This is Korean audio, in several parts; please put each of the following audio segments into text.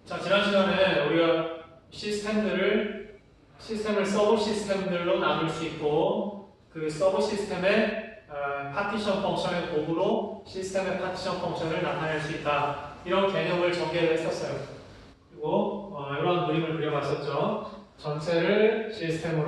자, 지난 시간에 우리가 시스템을 서브 시스템들로 나눌 수 있고, 그 서브 시스템의 파티션 펑션의 도구로 시스템의 파티션 펑션을 나타낼 수 있다. 이런 개념을 전개를 했었어요. 그리고 이러한 그림을 그려봤었죠. 전체를 시스템을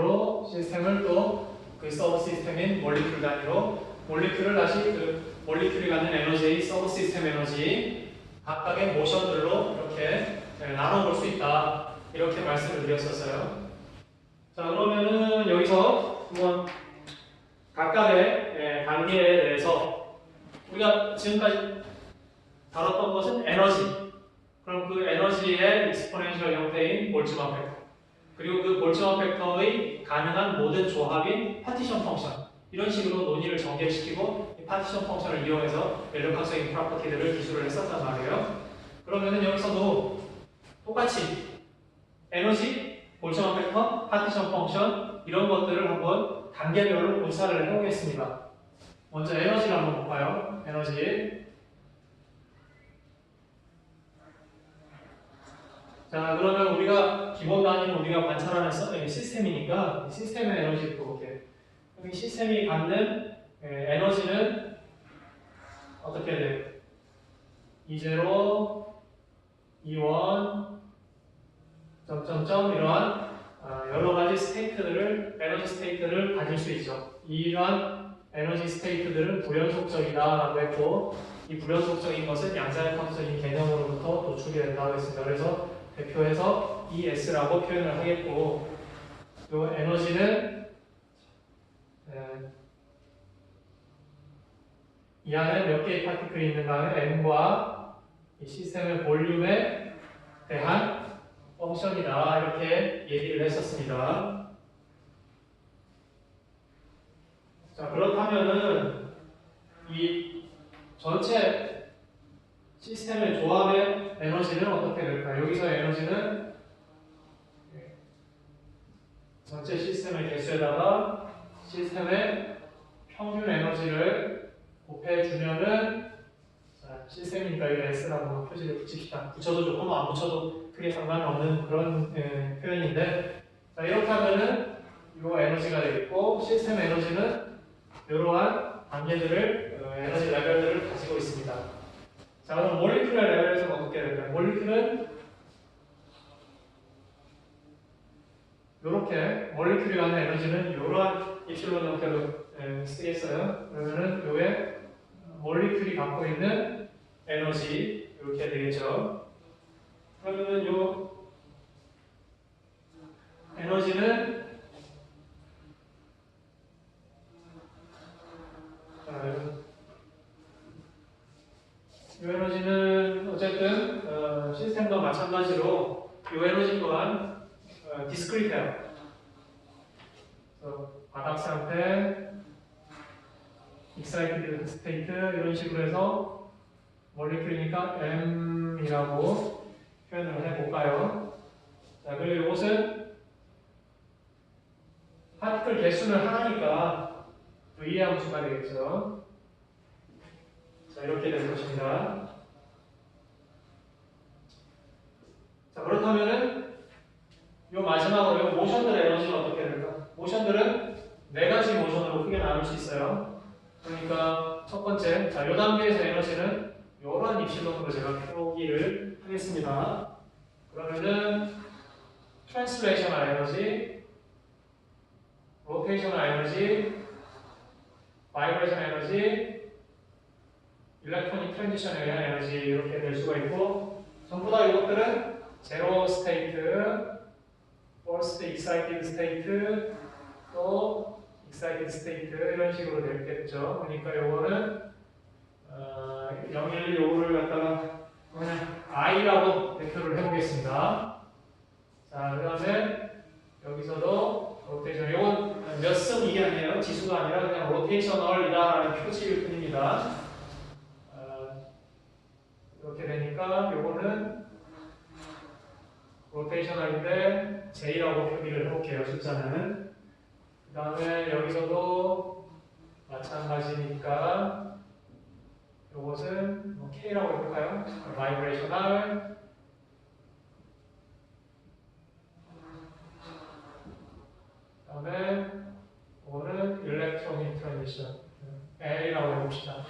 또 그 서브 시스템인 몰리큘 단위로, 몰리큘을 다시 그 몰리큘이 갖는 에너지의 서브 시스템 에너지 각각의 모션들로 이렇게 나눠볼 수 있다. 이렇게 말씀을 드렸었어요. 자, 그러면은 여기서 한번 각각의 단계에 대해서 우리가 지금까지 다뤘던 것은 에너지. 그럼 그 에너지의 익스포넨셜 형태인 볼츠만 팩터. 그리고 그 볼츠만 팩터의 가능한 모든 조합인 파티션 펑션. 이런 식으로 논의를 전개시키고 이 파티션 펑션을 이용해서 연력학적인 프로퍼티들을 기술을 했었단 말이에요. 그러면은 여기서도 똑같이 에너지, 볼츠만 팩터, 파티션 펑션 이런 것들을 한번 단계별로 분사를 해보겠습니다. 먼저 에너지를 한번 볼까요? 에너지. 자, 그러면 우리가 기본 단위는 우리가 관찰하는 시스템이니까 시스템의 에너지부터 볼게요. 여기 시스템이 갖는 에너지는 어떻게 돼요? E0, E1, 점점점 이러한 여러 가지 에너지 스테이트를 가질 수 있죠. 이러한 에너지 스테이트들은 불연속적이다라고 했고, 이 불연속적인 것은 양자역학적인 개념으로부터 도출이 된다고 했습니다. 그래서 대표해서 ES라고 표현을 하겠고, 이 에너지는 이 안에 몇 개의 파티클이 있는가 하면 M과 이 시스템의 볼륨에 대한 펑션이다. 이렇게 얘기를 했었습니다. 자, 그렇다면은 이 전체 시스템의 조합의 에너지는 어떻게 될까요? 여기서 에너지는 전체 시스템의 개수에다가 시스템의 평균 에너지를 곱해주면은, 자, 시스템이니까 이거 S라고 표시를 붙입시다. 붙여도 좋고 안 붙여도 크게 상관없는 그런 표현인데, 자, 이렇게 하면은 이거 에너지가 되겠고, 시스템 에너지는 이러한 단계들을 에너지 레벨들을 가지고 있습니다. 자, 그럼 몰리큘의 레벨에서는 어떻게 될까요? 몰리큘은 이렇게 몰리큘이 갖는 에너지는 이러한 입실론 형태로 쓰겠어요. 그러면은 요에 몰리큘이 갖고 있는 에너지 이렇게 되겠죠. 그러면은 요 에너지는 이 에너지는 어쨌든 시스템과 마찬가지로 이 에너지 또한 디스크리트해요. 바닥 상태, 익사이티드 스테이트 이런 식으로 해서 몰리큘이니까 M이라고 표현을 해볼까요? 자, 그리고 이것은 파티클 개수는 하나니까 V의 함수가 되겠죠. 자, 이렇게 될 것입니다. 자, 그렇다면은 요 마지막으로 요 모션들의 에너지는 어떻게 될까? 모션들은 네 가지 모션으로 크게 나눌 수 있어요. 그러니까 첫 번째, 자, 요 단계에서 에너지는 요런 입실론으로 제가 표기를 하겠습니다. 그러면은 트랜스레이셔널 에너지, 로테이셔널 에너지, 바이브레이션 에너지, 일렉트로닉 트랜지션에 의한 에너지 이렇게 될 수가 있고, 전부 다 이것들은 제로 스테이트, 퍼스트 익사이티드 스테이트, 또 익사이티드 스테이트 이런 식으로 되겠죠. 그러니까 요거는 011 요거를 갖다가 그냥 I라고 대표를 해보겠습니다. 자, 그 다음에 여기서도 로테이션, 요건 몇 승 이게 아니에요. 지수가 아니라 그냥 로테이셔널이다라는 표시일 뿐입니다. 이렇게 되니까 요거는 로테이셔널인데 J라고 표기를 해볼게요. 숫자는. 그 다음에 여기서도 마찬가지니까 요것은 K라고 해볼까요? 바이브레이셔널, 다음에 이거는 일렉트로닉 트랜지션 L이라고 해봅시다.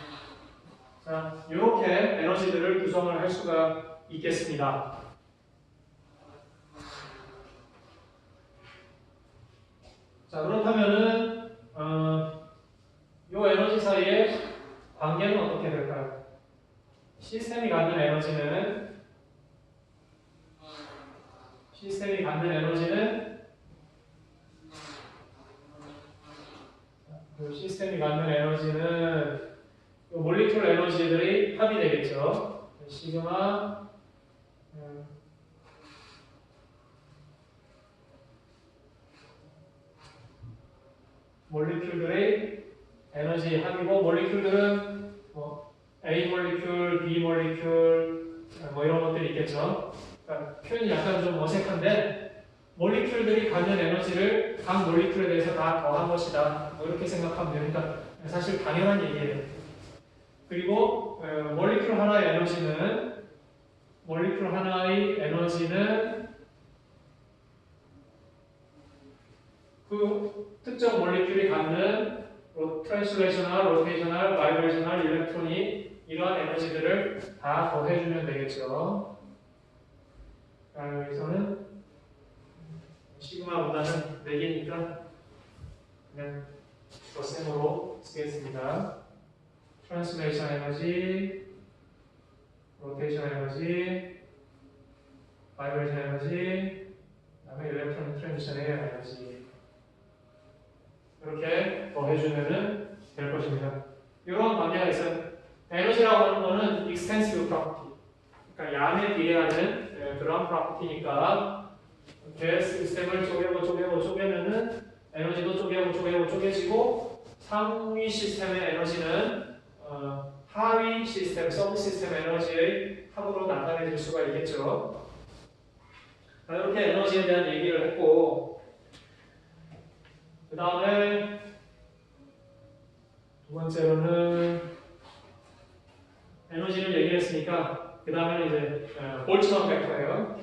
자, 이렇게 에너지들을 구성을 할 수가 있겠습니다. 자, 그렇다면은 이 에너지 사이의 관계는 어떻게 될까요? 시스템이 갖는 에너지는 이 몰리큘 에너지들이 합이 되겠죠. 시그마 몰리큘들의 에너지 합이고, 몰리큘들은 뭐 A 몰리큘, B 몰리큘 뭐 이런 것들이 있겠죠. 그러니까 표현이 약간 좀 어색한데, 몰리큘들이 갖는 에너지를 각 몰리큘에 대해서 다 더한 것이다. 뭐 이렇게 생각하면 됩니다. 사실 당연한 얘기예요. 그리고 몰리큘 하나의 에너지는 그 특정 몰리큘이 갖는 트랜슬레이셔널, 로테이셔널, 바이브레이셔널, 일렉트로닉 이러한 에너지들을 다 더해주면 되겠죠. 여기서는 시그마보다는 4개니까 그냥 덧셈으로 쓰겠습니다. 트랜슬레이션 에너지, 로테이션 에너지, 바이브레이션 에너지, 그다음에 일렉트로닉 트랜지션의 에너지. 이렇게 더해주면 될 것입니다. 이런 관계가 있어요. 에너지라고 하는 거는 extensive property, 그러니까 양에 비례하는 그런 property니까 이렇게 시스템을 쪼개면은 에너지도 쪼개지고 상위 시스템의 에너지는 하위 시스템, 서브 시스템 에너지의 합으로 나타내질 수가 있겠죠. 이렇게 에너지에 대한 얘기를 했고, 그 다음에 두 번째로는 에너지를 얘기를 했으니까 그 다음에는 이제 볼츠만 팩터예요.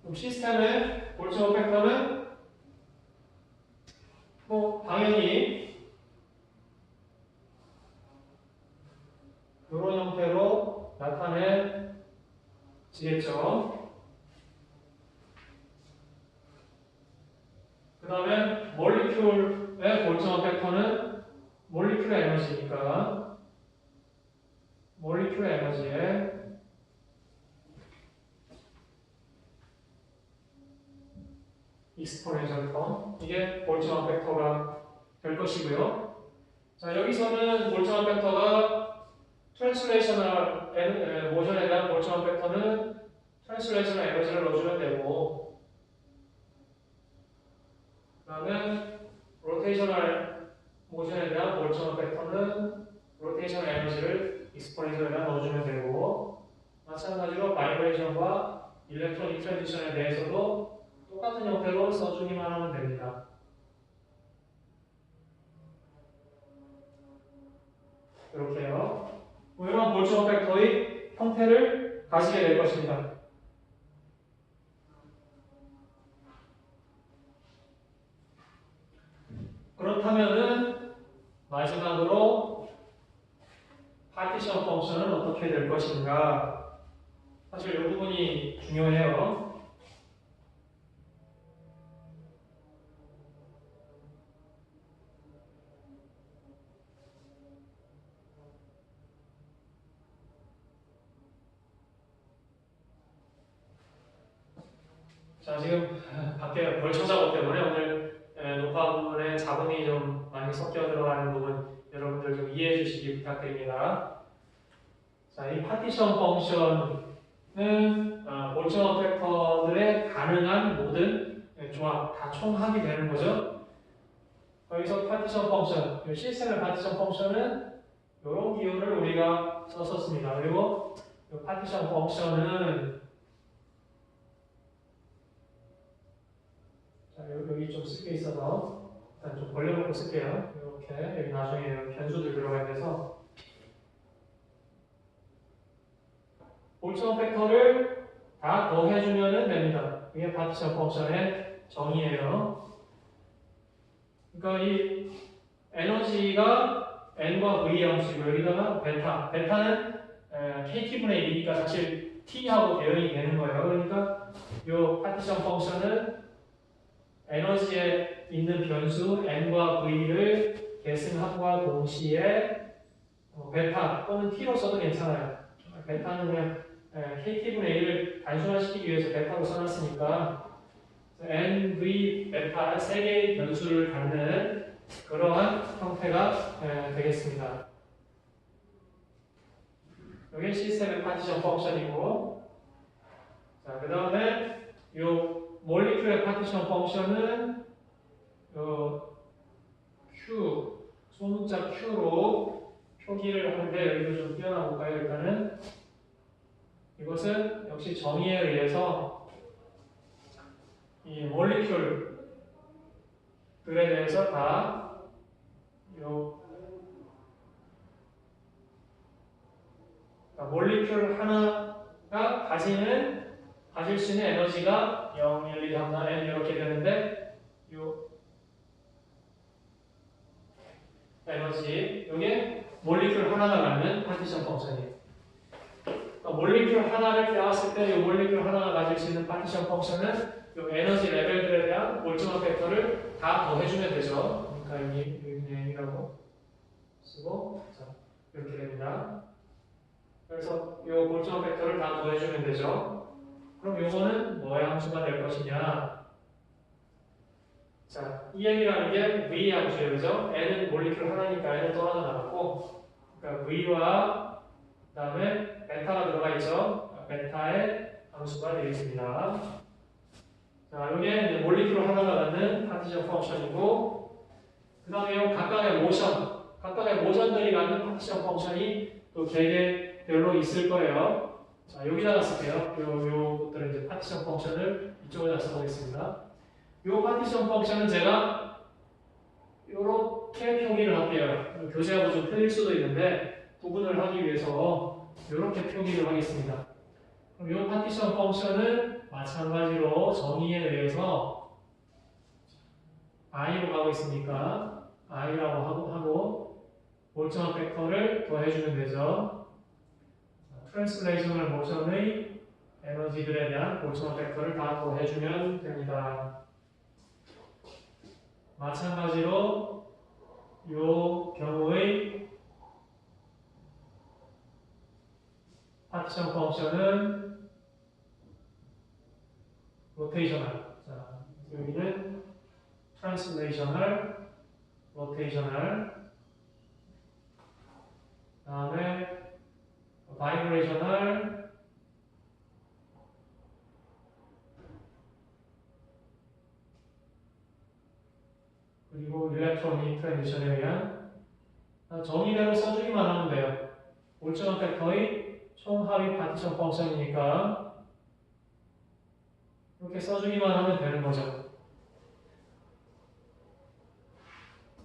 그럼 시스템의 볼츠만 팩터는 뭐 당연히 이런 형태로 나타내지겠죠. 그 다음에 몰리큘의 볼츠만 팩터는 몰리큘의 에너지니까 몰리큘의 에너지에 익스포넨셜 텀, 이게 볼츠만 팩터가 될 것이고요. 자, 여기서는 볼츠만 팩터가 트랜슬레이셔널 모션에 대한 볼츠만 팩터는 트랜슬레이셔널 에너지를 넣어주면 되고, 그 다음에 로테이셔널 모션에 대한 볼츠만 팩터는 로테이셔널 에너지를 익스포넨셜에다 넣어주면 되고, 마찬가지로 바이브레이션과 일렉트로닉 트랜지션에 대해서도 똑같은 형태로 써주기만 하면 됩니다. 이렇게요. 이런 볼츠만 팩터의 형태를 가지게 될 것입니다. 그렇다면은 마지막으로 파티션 펑션은 어떻게 될 것인가? 사실 이 부분이 중요해요. 자, 지금 밖에 멀청작업 때문에 오늘 녹화 부분에 잡음이 좀 많이 섞여 들어가는 부분 여러분들 좀 이해해 주시기 부탁드립니다. 자, 이 파티션 펑션은 볼츠만 팩터들의 가능한 모든 조합 다 총합이 되는 거죠. 여기서 파티션 펑션, 시스템의 파티션 펑션은 이런 기호를 우리가 썼었습니다. 그리고 이 파티션 펑션은 여기 좀 쓸 게 있어서 일단 좀 벌려놓고 쓸게요. 이렇게 여기 나중에 변수들 들어가야 돼서 볼츠먼 팩터를 다 더해주면 됩니다. 이게 파티션 펑션의 정의예요. 그러니까 이 에너지가 n과 v 함수고 여기다가 베타, 베타는 kt분의 1이니까 사실 t하고 대응이 되는 거예요. 그러니까 이 파티션 펑션은 에너지에 있는 변수 n과 v를 계승함과 동시에 베타 또는 t로 써도 괜찮아요. 베타는 그냥 kt분의 1을 단순화시키기 위해서 베타로 써놨으니까 n, v, 베타 세 개의 변수를 갖는 그러한 형태가 되겠습니다. 여기 시스템의 파티션 펑션이고, 자, 그 다음에 이 몰리큘의 파티션 펑션은 Q, 소문자 Q로 표기를 하는데 여기도 좀 띄워놔볼까요? 일단은 이것은 역시 정의에 의해서 이 몰리큘들에 대해서 다 몰리큘 하나가 가질 수 있는 에너지가 0, 1, 2, 3, 4, n 이렇게 되는데 이 에너지 이게 몰리큘 하나가 갖는 파티션 펑션이에요. 그러니까 몰리큘 하나를 떼었을 때 이 몰리큘 하나가 가질 수 있는 파티션 펑션은 이 에너지 레벨들에 대한 볼츠먼 팩터를 다 더해주면 되죠. 그러니까 여기 n이라고 쓰고 자, 이렇게 됩니다. 그래서 이 볼츠먼 팩터를 다 더해주면 되죠. 그럼 이거는 뭐의 함수가 될 것이냐? 자, EM이라는 게 V 함수예요, 그죠? n은 몰리큘 하나니까 n은 떨어져 나갔고, 그러니까 V와 그다음에 베타가 들어가 있죠. 베타의 함수가 되겠습니다. 자, 이게 몰리큘 하나가 갖는 파티션 펑션이고, 그 다음에 각각의 모션들이 갖는 파티션 펑션이 또 개개별로 있을 거예요. 자, 여기다가 쓸게요. 요것들은 이제 파티션 펑션을 이쪽에다 써보겠습니다. 요 파티션 펑션은 제가 이렇게 표기를 할게요. 교재하고 좀 틀릴 수도 있는데 구분을 하기 위해서 이렇게 표기를 하겠습니다. 그럼 이 파티션 펑션은 마찬가지로 정의에 의해서 i로 가고 있으니까 i라고 하고 볼츠먼 팩터를 더해주면 되죠. 트랜스레이셔널 모션의 에너지들에 대한 볼츠먼 팩터를 다 더해주면 됩니다. 마찬가지로 이 경우의 파티션 펑션은 로테이셔널. 자, 여기는 트랜스레이셔널, 로테이셔널. 다음에 바이브레이셔널, 그리고 일렉트로닉 트랜지션에 의한 정의대로 써주기만 하면 돼요. 볼츠먼 팩터의 총합의 파티션 펑션이니까 이렇게 써주기만 하면 되는 거죠.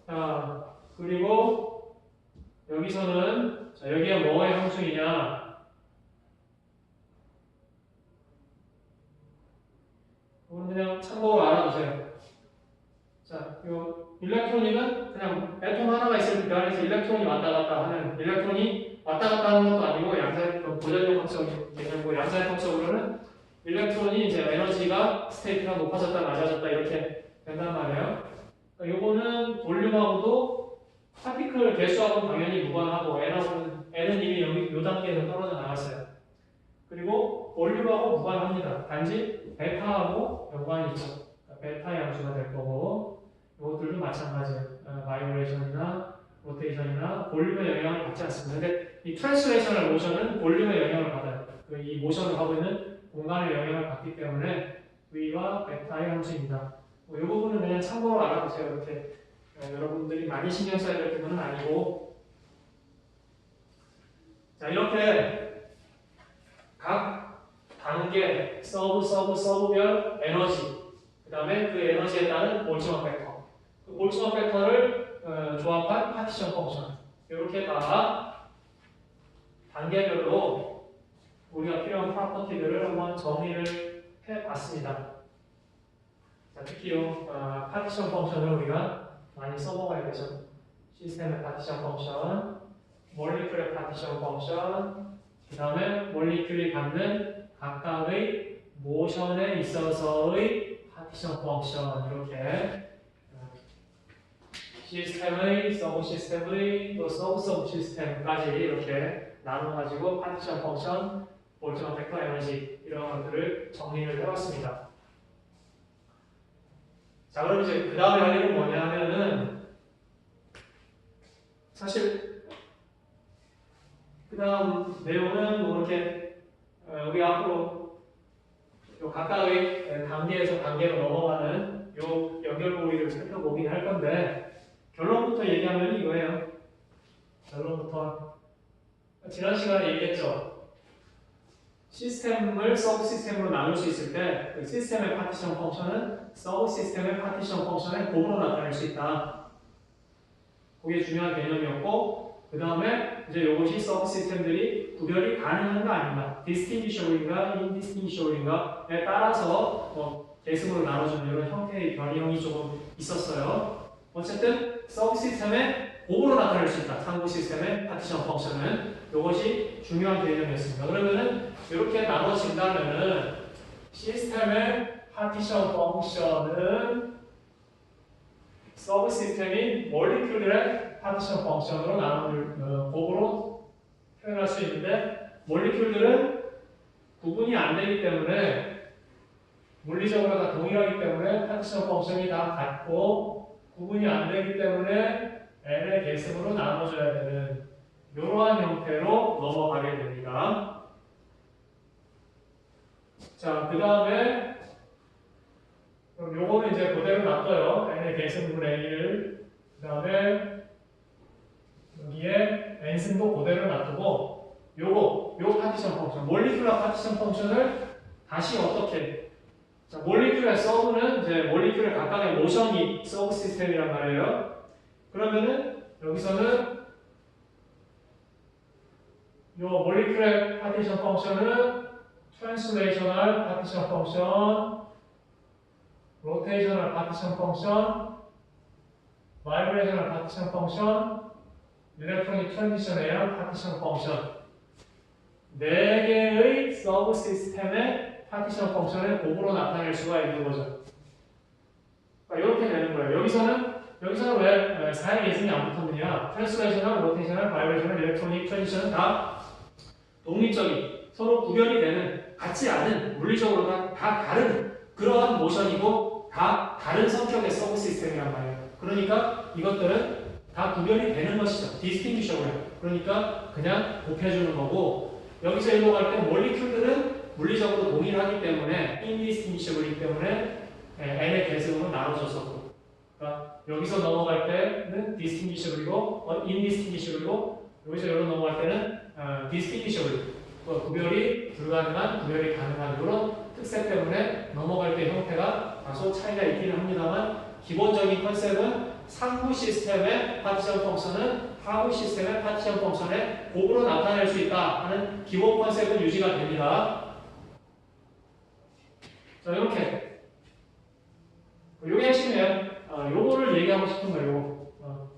자, 그리고 여기서는 자, 여기가 뭐의 함수이냐? 이건 그냥 참고로 알아두세요. 자, 요 일렉트로닉은 그냥 애톰 하나가 있을 때 안에서 일렉트론이 왔다 갔다 하는, 일렉트론이 왔다 갔다 하는 것도 아니고 고전력학적 개념고 양자역학적으로는 일렉트론이 이제 에너지가 스테이트가 높아졌다 낮아졌다 이렇게 된단 말이에요. 그러니까 요거는 볼륨하고도 파티클 개수하고는 당연히 무관하고 n은 이미 여기 요 단계에서 떨어져 나갔어요. 그리고 볼륨하고 무관합니다. 단지 베타하고 연관이 있죠. 그러니까 베타의 함수가 될 거고 이것들도 마찬가지예요. 바이브레이션이나 로테이션이나 볼륨의 영향을 받지 않습니다. 근데 이 트랜스레이셔널 모션은 볼륨의 영향을 받아요. 이 모션을 하고 있는 공간의 영향을 받기 때문에 V와 베타의 함수입니다. 이 부분은 그냥 참고로 알아두세요. 이렇게 여러분들이 많이 신경 써야 될 부분은 아니고, 자, 이렇게 각 단계 서브별 에너지, 그 다음에 그 에너지에 따른 볼츠먼 팩터, 그 볼츠먼 팩터를 조합한 파티션 펑션. 이렇게 다 단계별로 우리가 필요한 프로퍼티들을 한번 정리를 해봤습니다. 자, 특히 파티션 펑션을 우리가 많이 써먹어야 되죠. 시스템의 파티션 펑션, 몰리큘의 파티션 펑션, 그 다음에 몰리큘이 갖는 각각의 모션에 있어서의 파티션 펑션, 이렇게 시스템의, 서브 시스템의, 또 서브 시스템까지 이렇게 나눠가지고 파티션 펑션, 볼츠먼 팩터 에너지 이런 것들을 정리를 해봤습니다. 자, 그럼 이제 그 다음에 할 일은 뭐냐 하면은 사실 그 다음 내용은 뭐 이렇게 우리 앞으로 요 각각의 단계에서 단계로 넘어가는 요 연결고리를 살펴보긴 할 건데 결론부터 얘기하면 이거예요. 결론부터 지난 시간에 얘기했죠. 시스템을 서브 시스템으로 나눌 수 있을 때 그 시스템의 파티션 펑션은 서브 시스템의 파티션 펑션의 곱으로 나타낼 수 있다. 그게 중요한 개념이었고 그 다음에 이제 이것이 서브 시스템들이 구별이 가능한가 아닌가, distinguishable인가 indistinguishable인가에 따라서 계승으로 나눠주는 이런 형태의 변형이 조금 있었어요. 어쨌든 서브 시스템의 곱으로 나타낼 수 있다. 상부 시스템의 파티션 펑션은 이것이 중요한 개념이었습니다. 그러면은 이렇게 나눠진다면은 시스템의 파티션 펑션은 서브 시스템인 몰리큘들의 파티션 펑션으로 곱으로 표현할 수 있는데 몰리큘들은 구분이 안 되기 때문에 물리적으로 다 동일하기 때문에 파티션 펑션이 다 같고 구분이 안 되기 때문에 n의 계승으로 나눠줘야 되는 이러한 형태로 넘어가게 됩니다. 자, 그 다음에 그럼 요거는 이제 그대로 놔둬요. n의 계승분의 1. 그 다음에 여기에 n승도 그대로 놔두고 요 파티션 펑션, 몰리큘러 파티션 펑션을 다시 어떻게 자, 몰리큘의 서브는 이제 몰리큘의 각각의 모션이 서브 시스템이란 말이에요. 그러면은 여기서는 요 몰리큘의 파티션 펑션은 트랜스레이셔널 파티션 펑션, 로테이셔널 파티션 펑션, 바이브레이셔널 파티션 펑션, 일렉트로닉 트랜지션 에어 파티션 펑션 4개의 서브 시스템의 파티션 펑션을 곱으로 나타낼 수가 있는 거죠. 그러니까 이렇게 되는 거예요. 여기서는 왜 사행 예승이 안 붙었느냐? 트랜스레이셔널, 로테이셔널, 바이브레이셔널, 일렉트로닉 트랜지션은 다 독립적인 서로 구별이 되는 같지 않은 물리적으로 다 다른 그러한 모션이고 다 다른 성격의 서브 시스템이란 말이에요. 그러니까 이것들은 다 구별이 되는 것이죠. distinguishable. 그러니까 그냥 곱해주는 거고 여기서 일로 갈 때 몰리큘들은 물리적으로 동일하기 때문에 indistinguishable이기 때문에 n의 계승으로 나눠졌었고 그러니까 여기서 넘어갈 때는 distinguishable이고 indistinguishable이고 여기서 여기로 넘어갈 때는 distinguishable. 구별이 불가능한, 구별이 가능한 이런 특색 때문에 넘어갈 때 형태가 다소 차이가 있기는 합니다만 기본적인 컨셉은 상부 시스템의 파티션 펑션은 하부 시스템의 파티션 펑션의 곱으로 나타낼 수 있다 하는 기본 컨셉은 유지가 됩니다. 자, 이렇게 요게 핵심이에요. 요거를 얘기하고 싶은 거예요. 요거.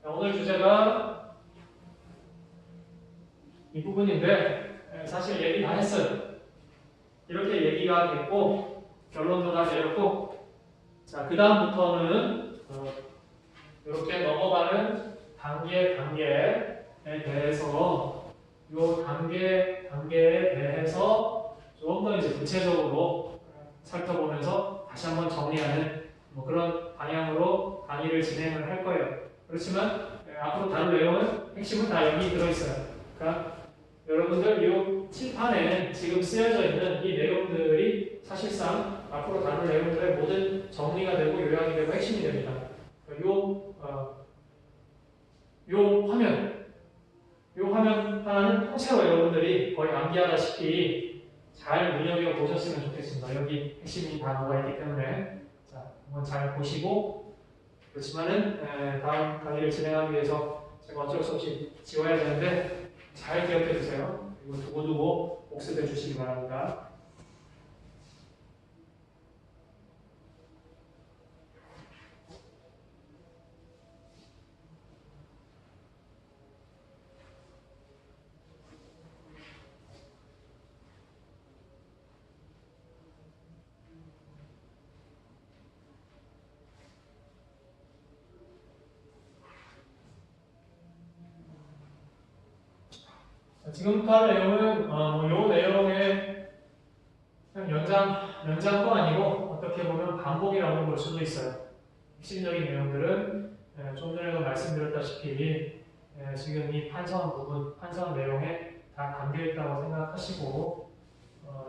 오늘 주제가 이 부분인데 사실 얘기 다 했어요. 이렇게 얘기가 됐고 결론도 다 내렸고 자, 그 다음부터는 이렇게 넘어가는 단계에 대해서 요 단계에 대해서 좀 더 이제 구체적으로 살펴보면서 다시 한번 정리하는 뭐 그런 방향으로 강의를 진행을 할 거예요. 그렇지만 앞으로 다룰 내용은 핵심은 다 여기 들어있어요. 그러니까 여러분들 이 칠판에 지금 쓰여져 있는 이 내용들이 사실상 앞으로 다룰 내용들의 모든 정리가 되고 요약이 되고 핵심이 됩니다. 요 화면 하나는 통째로 여러분들이 거의 암기하다시피 잘 눈여겨 보셨으면 좋겠습니다. 여기 핵심이 다 나와 있기 때문에 자, 한번 잘 보시고 그렇지만은 다음 강의를 진행하기 위해서 제가 어쩔 수 없이 지워야 되는데 잘 기억해 두세요. 그리고 두고두고 복습해 주시기 바랍니다. 지금부터 할 내용은 이 내용의 그냥 연장도 아니고 어떻게 보면 반복이라고 볼 수도 있어요. 핵심적인 내용들은 좀 전에도 말씀드렸다시피 지금 이 판서한 부분, 판서한 내용에 다 담겨 있다고 생각하시고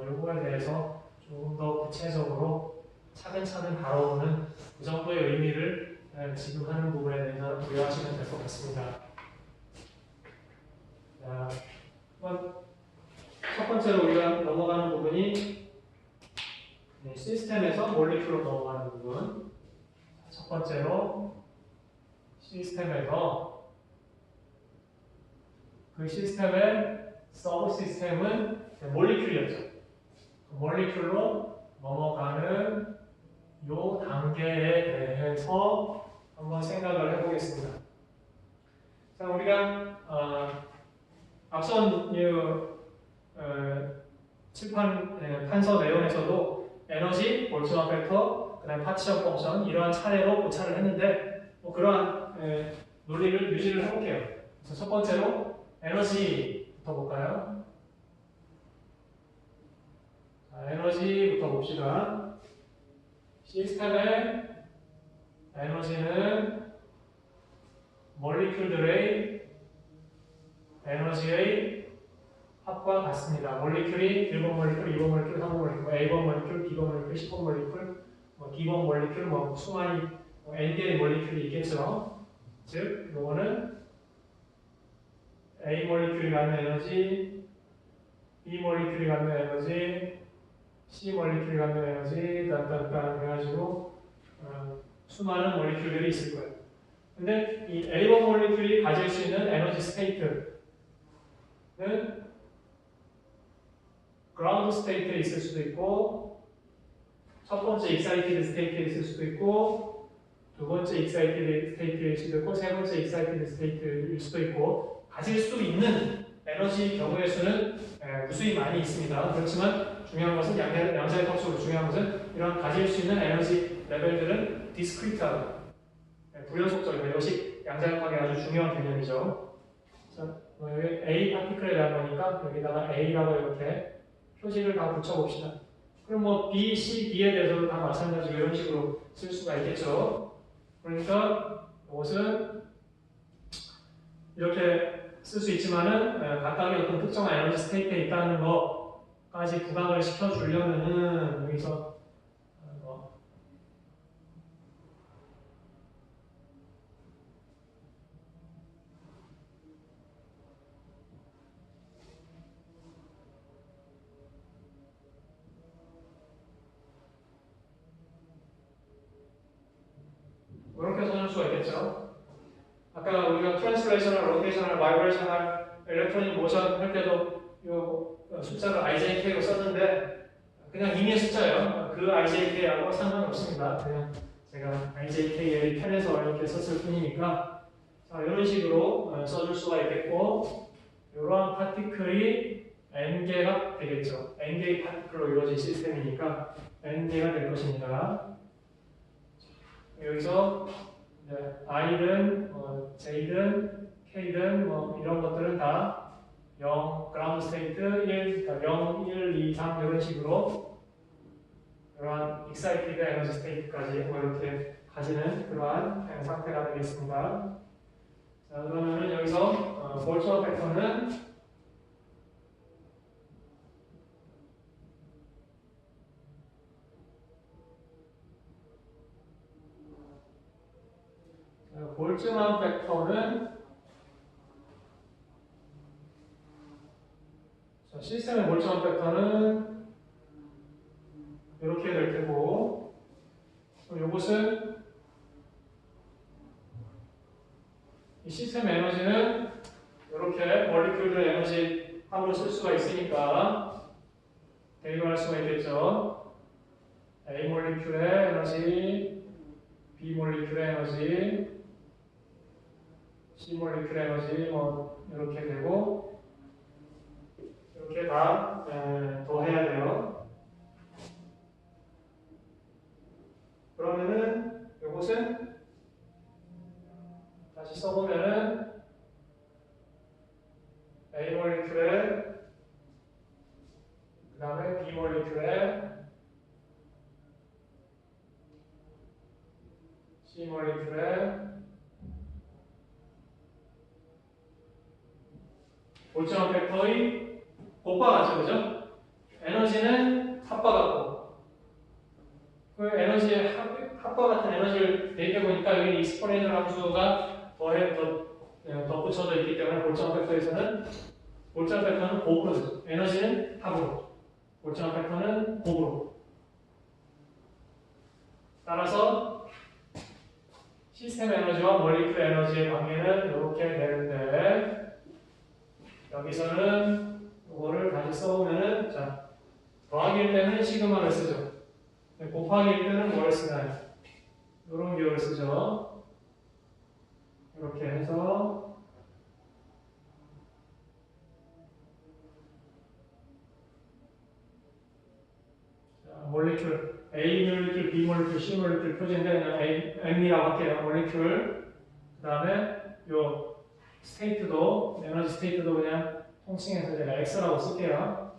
요거에 대해서 조금 더 구체적으로 차근차근 다뤄보는 그 정도의 의미를 지금 하는 부분에 대해서 부여하시면 될 것 같습니다. 자, 첫 번째로 우리가 넘어가는 부분이 시스템에서 몰리큘로 넘어가는 부분. 첫 번째로 시스템에서 그 시스템의 서브 시스템은 몰리큘이었죠. 몰리큘로 넘어가는 요 단계에 대해서 한번 생각을 해보겠습니다. 자, 우리가 앞선 칠판 판서 내용에서도 에너지, 볼츠만 팩터, 그다음 파티션 펑션 이러한 차례로 고찰을 했는데 그러한 논리를 유지를 해볼게요. 그래서 첫 번째로 에너지부터 볼까요? 자, 에너지부터 봅시다. 시스템의 에너지는 몰리큘들의 에너지의 합과 같습니다. 몰리큘이 1번 몰리큘, 2번 몰리큘, 3번 몰리큘, A번 몰리큘, B번 몰리큘, 10번 몰리큘, D번 몰리큘, 수많이 N개의 몰리큘이 있겠죠. 즉, 요거는 A 몰리큘이 갖는 에너지, B 몰리큘이 갖는 에너지, C 몰리큘이 갖는 에너지, 딴딴딴 해가지고 수많은 몰리큘들이 있을 거예요. 근데 이 A번 몰리큘이 가질 수 있는 에너지 스테이트는 그라운드 스테이트에 있을 수도 있고 첫 번째 익사이티드 스테이트에 있을 수도 있고 두 번째 익사이티드 스테이트일 수도 있고 세 번째 익사이티드 스테이트일 수도 있고 가질 수 있는 에너지 경우의 수는 무수히 많이 있습니다. 그렇지만 중요한 것은 양자의 값으로 중요한 것은 이런 가질 수 있는 에너지 레벨들은 디스크리트하다. 불연속적이다. 이것이 양자역학의 아주 중요한 개념이죠. 자, 여기 A 파티클에 대한 거니까 여기다가 A라고 이렇게 표시를 다 붙여봅시다. 그럼 B, C, D에 대해서도 다 마찬가지로 이런 식으로 쓸 수가 있겠죠. 그러니까 이것은 이렇게 쓸 수 있지만은 각각의 어떤 특정한 에너지 스테이트에 있다는 것까지 부각을 시켜주려면은 여기서 이렇게 써줄 수가 있겠죠. 아까 우리가 트랜스레이셔널, 로테이셔널, 바이브레이셔널, 일렉트로닉 모션 할 때도 이 숫자를 IJK로 썼는데 그냥 임의의 숫자예요. 그 IJK하고 상관이 없습니다. 그냥 제가 IJK의 편에서 이렇게 썼을 뿐이니까 자, 이런 식으로 써줄 수가 있겠고 이러한 파티클이 N개가 되겠죠. N개의 파티클로 이루어진 시스템이니까 N개가 될 것입니다. 여기서 I든 J든 K든 이런 것들은 다 0, 그라운드 스테이트 1, 그러니까 0, 1, 2, 3 이런 식으로 그러한 익사이티드 에너지 스테이트까지 이렇게 가지는 그러한 상태가 되겠습니다. 자, 그러면은 여기서 볼츠만 팩터는 볼츠만 팩터는 시스템의 볼츠만 팩터는 에너지 함으로 쓸 수가 있으니까 대입할 수가 있겠죠. A 몰리큘의 에너지, B 몰리큘의 에너지, C 몰리큘의 에너지 뭐 이렇게 되고 이렇게 다 더해야 돼요. 그러면은 이것은 다시 써보면은 A 몰리큘에 그 다음에 B 몰리큘에 C 몰리큘에 볼트만 팩터의 곱과 같죠, 그죠? 에너지는 합과 같고 그 에너지의 합과 같은 에너지를 대입해 보니까 여기 익스포넨셜 함수가 덧붙여져 있기 때문에 볼트만 팩터에서는 볼트만 팩터는 곱으로 되죠. 에너지는 합으로, 볼트만 팩터는 곱으로. 따라서 시스템 에너지와 몰리큘 에너지의 관계는 이렇게 되는데 여기서는 이거를 다시 써보면은 자 더하기일 때는 시그마를 쓰죠. 곱하기일 때는 뭐를 쓰나요? 이런 기호를 쓰죠. 이렇게 해서 자, 몰리큘 A 몰리큘, B 몰리큘, C 몰리큘 표지인데 그냥 M이라고 할게요. 몰리큘 그 다음에 요 스테이트도 에너지 스테이트도 그냥 통칭해서 제가 X라고 쓸게요.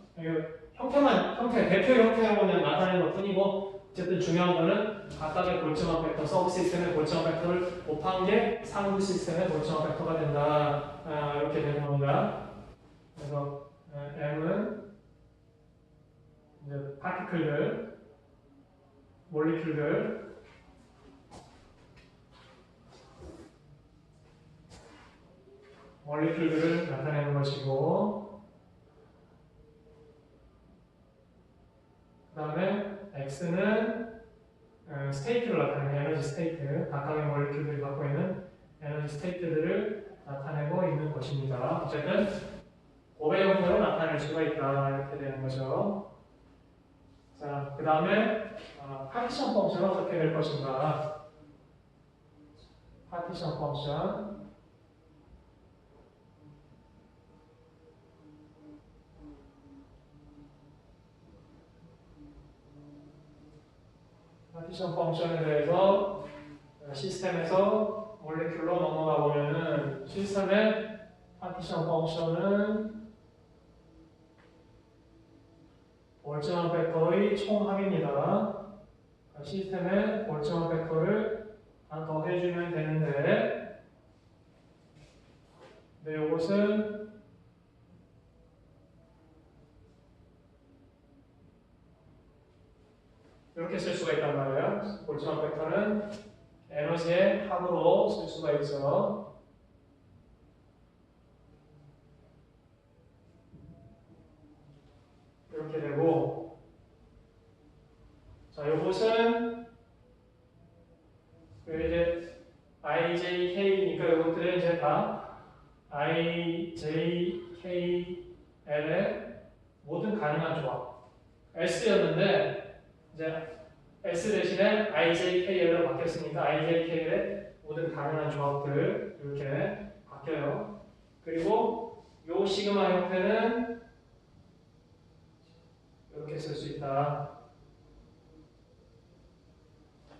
형태 대표 형태로 그냥 나타내는 것 뿐이고 어쨌든 중요한 거는 각각의 볼트만 팩터, 서브 시스템의 볼트만 팩터를 곱한 게 상부 시스템의 볼트만 팩터가 된다. 이렇게 되는 겁니다. 그래서 M은 이제 파티클들, 몰리큘들 몰리큘들을 나타내는 것이고 그 다음에 X는 스테이트를 나타내는 에너지 스테이트, 각각의 몰리큘들이 갖고 있는 에너지 스테이트들을 나타내고 있는 것입니다. 어쨌든 곱의 형태로 나타낼 수가 있다. 이렇게 되는 거죠. 자, 그 다음에 파티션 펑션은 어떻게 될 것인가? 파티션 펑션 파티션 펑션에 대해서 시스템에서 몰리큘로 넘어가 보면은 시스템의 파티션 펑션은 볼트만 팩터의 총합입니다. 시스템의 볼트만 팩터를 다 더해주면 되는데 이것은 이렇게 쓸 수가 있단 말이에요. 볼트만 팩터는 에너지의 합으로 쓸 수가 있죠. 이렇게 되고 자, 이것은 이제 IJK니까 이것들은 이제 다 IJKL의 모든 가능한 조합 S였는데 이제 S 대신에 IJKL로 바뀌었으니까 IJKL의 모든 가능한 조합들 이렇게 바뀌어요. 그리고 요 시그마 형태는 이렇게 쓸 수 있다.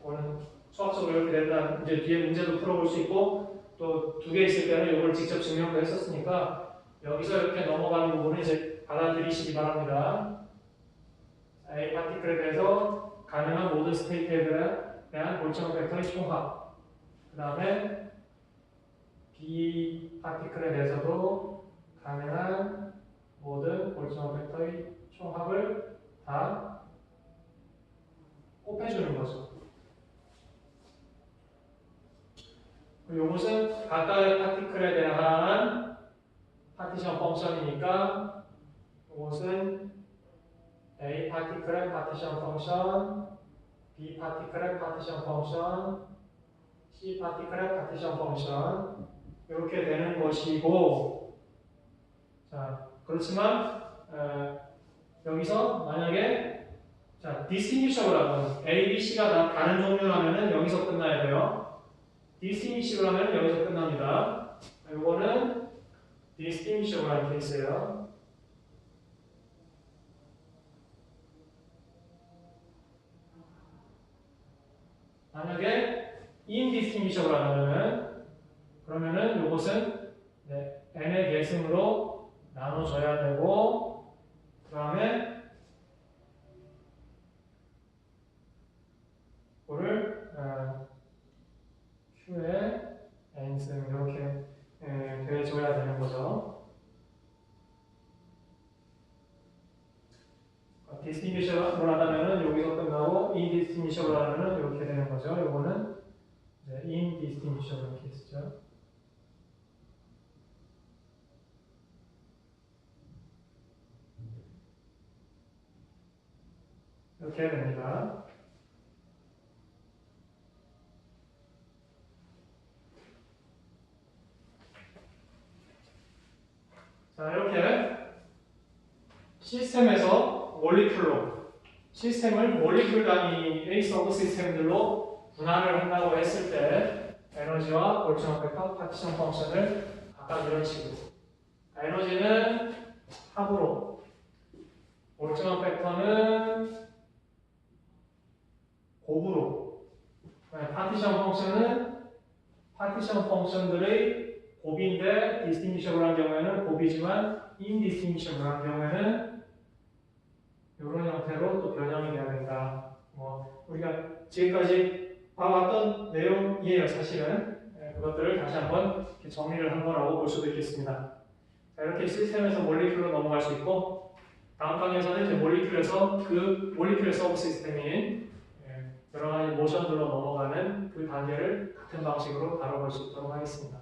오늘 수학적으로 이렇게 된다. 이제 뒤에 문제도 풀어볼 수 있고 또 두 개 있을 때는 이걸 직접 증명도 했었으니까 여기서 이렇게 넘어가는 부분은 이제 받아들이시기 바랍니다. A 파티클에 대해서 가능한 모든 스테이트에 대한 볼트만 팩터의 총합. 그 다음에 B 파티클에 대해서도 가능한 모든 볼트만 팩터의 총합을 다 곱해주는 거죠. 이것은 각각의 파티클에 대한 파티션 펑션이니까 이것은 A 파티클의 파티션 펑션, B 파티클의 파티션 펑션, C 파티클의 파티션 펑션 이렇게 되는 것이고 자, 그렇지만 여기서 만약에 자, distinguishable하면 A, B, C가 다 다른 종류라면은 여기서 끝나야 돼요. distinguishable하면 여기서 끝납니다. 이거는 distinguishable한 케이스예요. 만약에 indistinguishable 하면은 그러면은 이것은 n의 계승으로 나눠줘야 되고 그 다음에 그거를 q의 n승 이렇게 돼줘야 되는 거죠. distinguishable 하다면은 여기서 끝나고 indistinguishable 하면은 이렇게 되는 거죠. 이거는 indistinguishable 케이스죠. 이렇게 됩니다. 자, 이렇게 시스템에서 몰리큘로 시스템을 몰리큘 단위의 서브 시스템들로 분할을 한다고 했을 때 에너지와 볼츠만 팩터, 파티션 펑션을 각각 이런 식으로 에너지는 합으로 볼츠만 팩터는 곱으로 파티션 펑션은 파티션 펑션들의 곱인데 디스팅기셔블한 경우에는 곱이지만 인디스팅기셔블한 경우에는 이런 형태로 또 변형이 돼야 된다. 우리가 지금까지 봐왔던 내용이에요, 사실은. 그것들을 다시 한번 정리를 한 거라고 볼 수도 있겠습니다. 자, 이렇게 시스템에서 몰리큘로 넘어갈 수 있고 다음 강의에서는 이제 몰리큘에서 그 몰리큘의 서브 시스템인 여러 가지 모션들로 넘어가는 그 단계를 같은 방식으로 다뤄볼 수 있도록 하겠습니다.